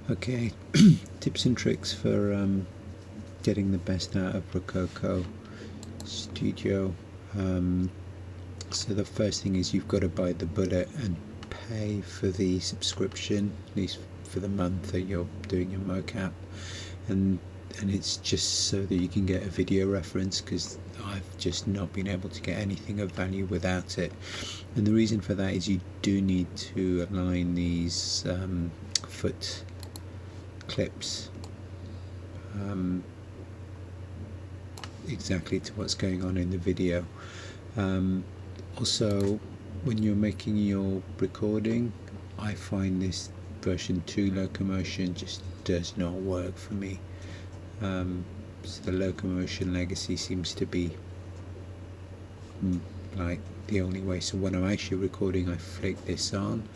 Okay, tips and tricks for getting the best out of Rokoko Studio. So the first thing is you've got to buy the bullet and pay for the subscription, at least for the month that you're doing your mocap, and it's just so that you can get a video reference, because I've just not been able to get anything of value without it. And the reason for that is you do need to align these foot clips exactly to what's going on in the video. Also, when you're making your recording, I find this version 2 locomotion just does not work for me. So the locomotion legacy seems to be like the only way. So when I'm actually recording, I flick this on,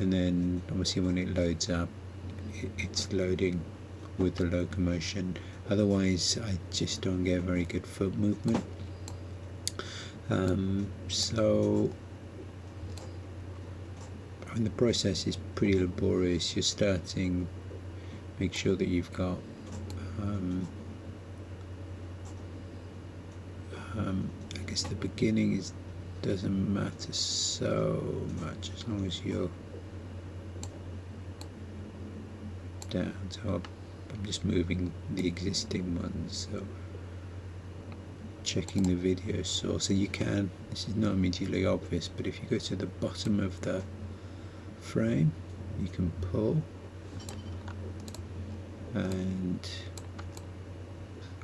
and then obviously when it loads up, it's loading with the locomotion. Otherwise I just don't get very good foot movement. So I mean, the process is pretty laborious. You're starting, make sure that you've got I guess the beginning doesn't matter so much as long as you're down. So I'm just moving the existing ones, so checking the video source. So you can, this is not immediately obvious, but if you go to the bottom of the frame, you can pull, and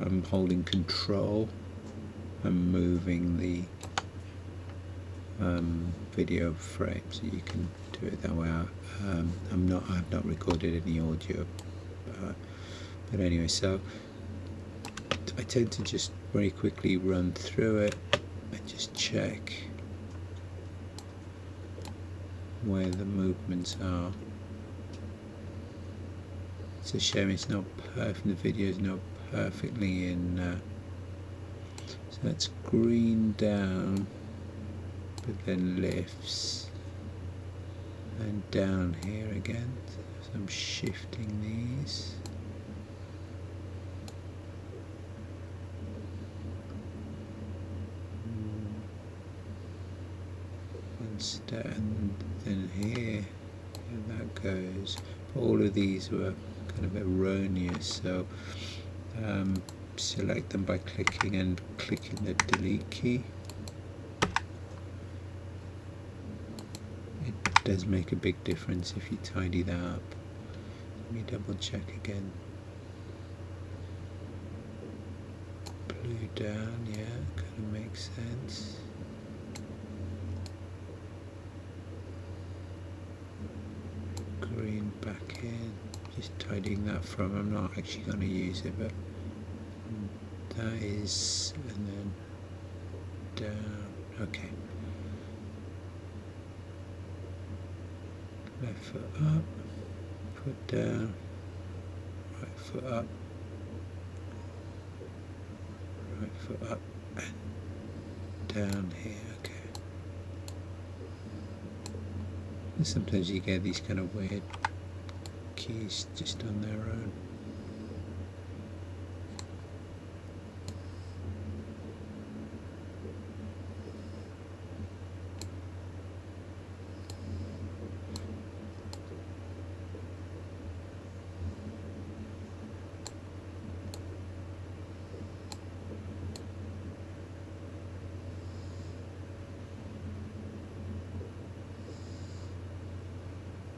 I'm holding control and moving the video frame, so you can do it that way. I've not recorded any audio, but anyway, so I tend to just very quickly run through it and just check where the movements are. It's a shame it's not perfect, the video is not perfectly in, so that's green down, but then lifts, and down here again, so I'm shifting these. And then here that goes. All of these were kind of erroneous, so select them by clicking the delete key. It does make a big difference if you tidy that up. Let me double check again. Blue down, yeah, kind of makes sense. Green back in, just tidying that from, I'm not actually going to use it, but that is, and then down, okay. Left foot up, foot down, right foot up, right foot up, and down here, okay. And sometimes you get these kind of weird keys just on their own.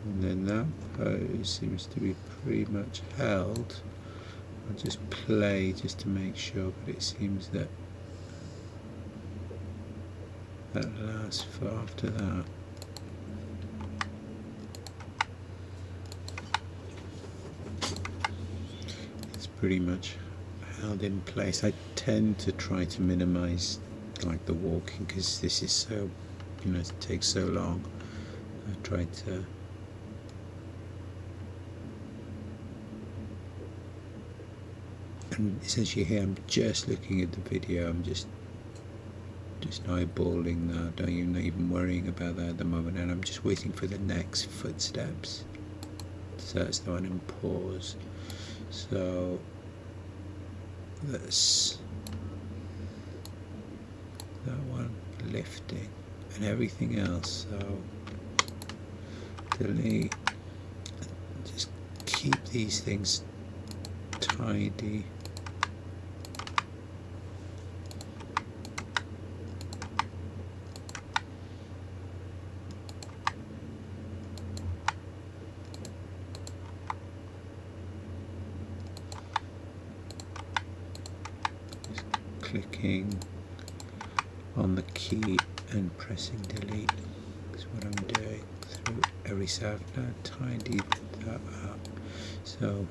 And then that pose seems to be pretty much held. I'll just play just to make sure, but it seems that last foot after that. It's pretty much held in place. I tend to try to minimize like the walking, because this is so, you know, it takes so long. I try to and essentially here I'm just looking at the video, I'm just eyeballing that, not even worrying about that at the moment, and I'm just waiting for the next footsteps to So that's the one in pause. So that's that one lifting and everything else. So delete. Just keep these things tidy. Just clicking on the key and pressing delete is what I'm doing through every so I've now tidied that up. So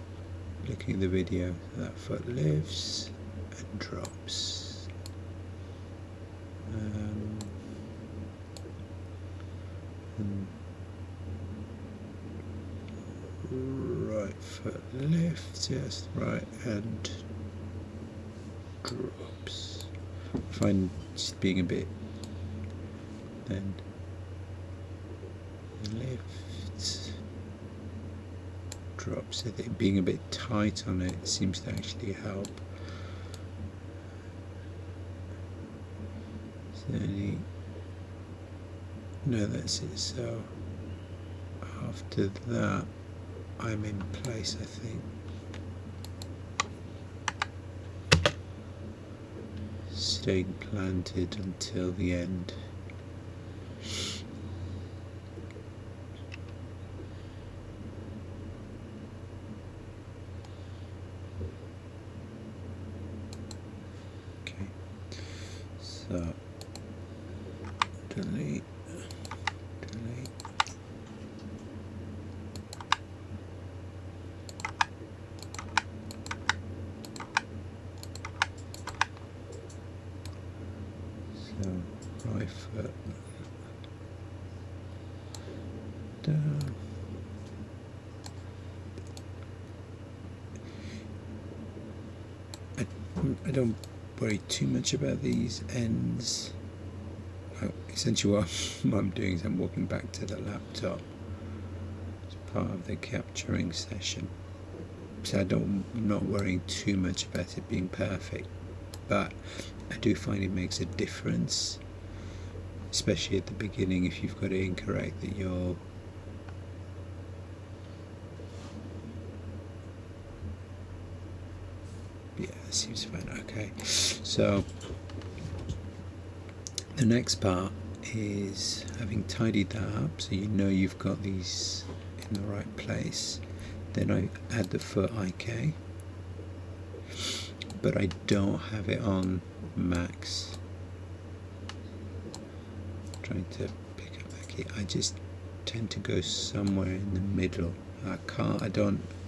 looking at the video, that foot lifts and drops. And right foot lifts, yes, right, and drops. I find just being a bit, then lifts, drops. I think being a bit tight on it seems to actually help. No, that's it. So after that, I'm in place, I think. Staying planted until the end. Okay, so delete, delete. So right foot down. I don't worry too much about these ends. Essentially what I'm doing is I'm walking back to the laptop as part of the capturing session. So I'm not worrying too much about it being perfect, but I do find it makes a difference, especially at the beginning if you've got it incorrect, that you're that seems fine. Okay, so the next part is having tidied that up so you know you've got these in the right place. Then I add the FootIK, but I don't have it on max. I'm trying to pick up that key. I just tend to go somewhere in the middle. I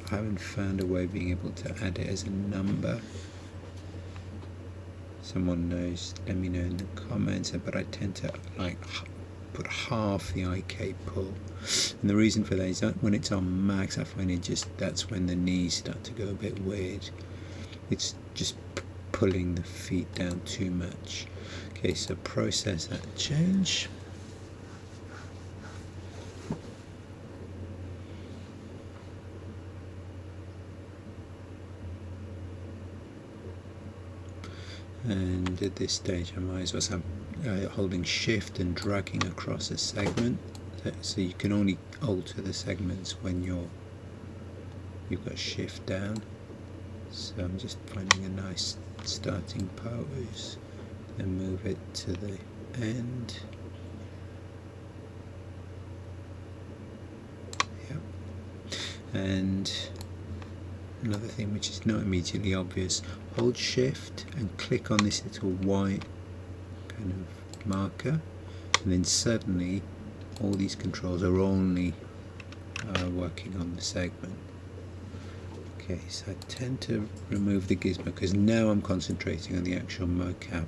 haven't found a way of being able to add it as a number. Someone knows, let me know in the comments, but I tend to like put half the IK pull, and the reason for that is that when it's on max I find that's when the knees start to go a bit weird. It's just pulling the feet down too much. Okay, so process that change. And at this stage I might as well I'm holding shift and dragging across a segment, so you can only alter the segments when you've got shift down. So I'm just finding a nice starting pose, then move it to the end. Yep. And another thing which is not immediately obvious, hold shift and click on this little white kind of marker, and then suddenly all these controls are only working on the segment. Okay, so I tend to remove the gizmo because now I'm concentrating on the actual mocap.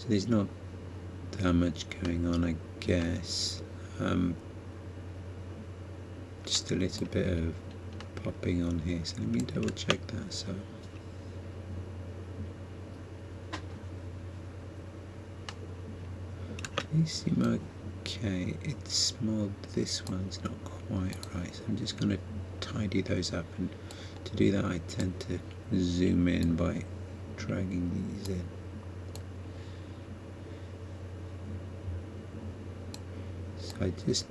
So there's not that much going on, I guess. Just a little bit of popping on here, so let me double check that. So these seem okay. It's more, this one's not quite right, so I'm just going to tidy those up, and to do that I tend to zoom in by dragging these in. So I just,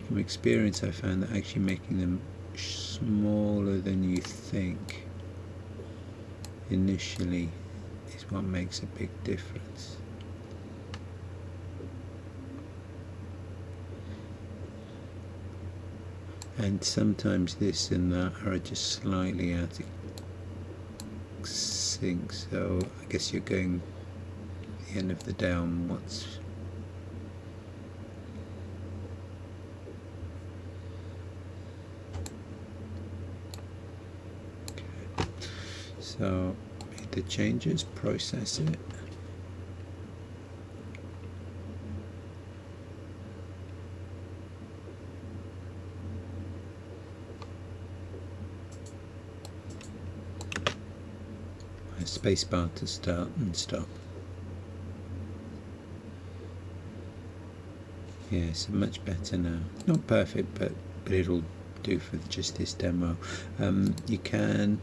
from experience, I found that actually making them smaller than you think initially is what makes a big difference. And sometimes this and that are just slightly out of sync, so I guess you're going at the end of the day on what's okay. So made the changes, process it. Spacebar to start and stop. Yeah, so much better now. Not perfect, but it'll do for just this demo. You can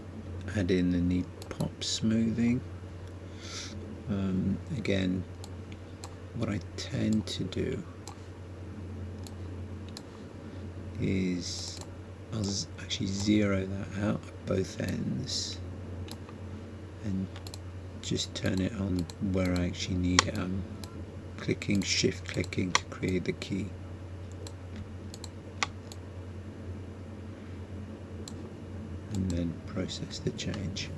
add in the need pop smoothing. Again, what I tend to do is I'll actually zero that out at both ends and just turn it on where I actually need it. I'm clicking, shift clicking to create the key. And then process the change.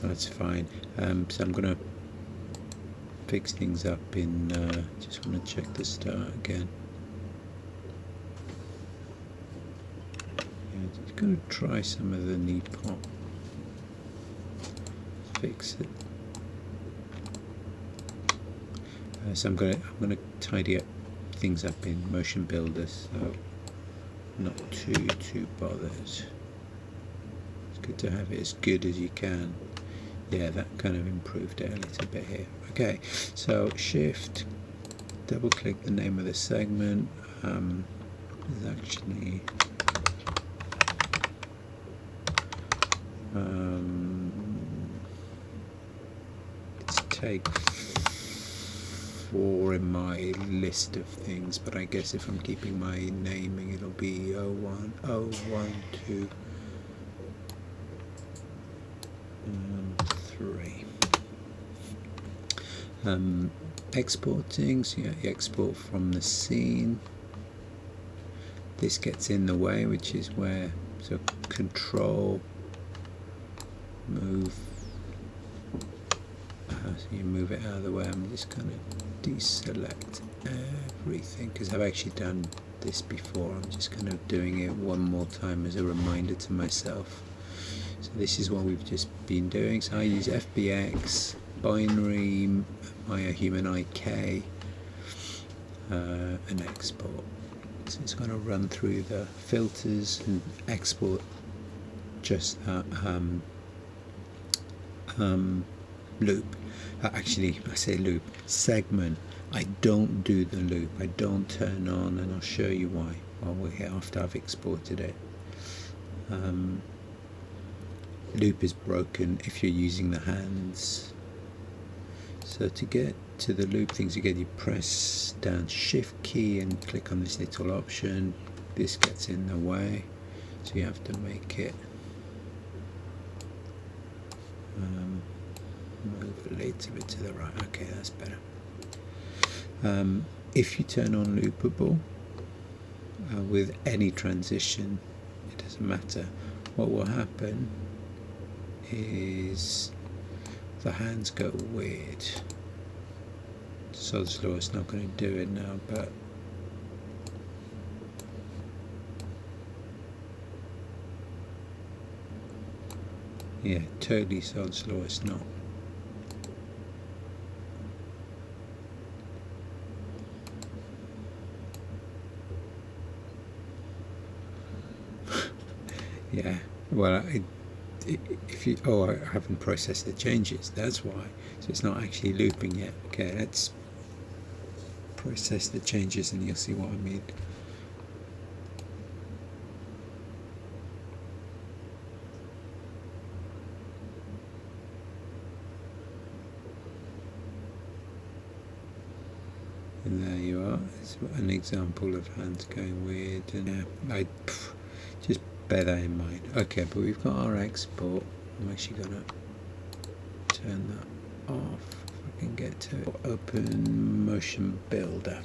That's fine. So I'm going to fix things up in, just want to check the start again. Yeah, just going to try some of the knee pop. Fix it. So I'm going to tidy up things up in Motion Builder, so not too bothered. It's good to have it as good as you can. Yeah, that kind of improved it a little bit here. Okay, so shift, double click the name of the segment. There's actually it's take 4 in my list of things, but I guess if I'm keeping my naming, it'll be 01, 01, 2, 3. Exporting, so you export from the scene. This gets in the way, which is where, so control, move, so you move it out of the way. I'm just going to deselect everything because I've actually done this before. I'm just kind of doing it one more time as a reminder to myself. So this is what we've just been doing. So I use FBX, binary, Maya Human IK, and export. So it's going to run through the filters and export just that loop. Actually, I say loop, segment. I don't do the loop. I don't turn on, and I'll show you why while we're here after I've exported it. Loop is broken if you're using the hands. So to get to the loop things, again, you press down shift key and click on this little option. This gets in the way, so you have to make it move a little bit to the right. Okay, that's better. If you turn on loopable with any transition, it doesn't matter. What will happen is the hands go weird. Sod's law is not going to do it now, but Yeah, totally sod's law, it's not. Yeah, well, if you, oh, I haven't processed the changes, that's why. So it's not actually looping yet. Okay, let's process the changes and you'll see what I mean. And there you are. It's an example of hands going weird, and just bear that in mind. Okay, but we've got our export. I'm actually gonna turn that off if I can get to it. Open Motion Builder.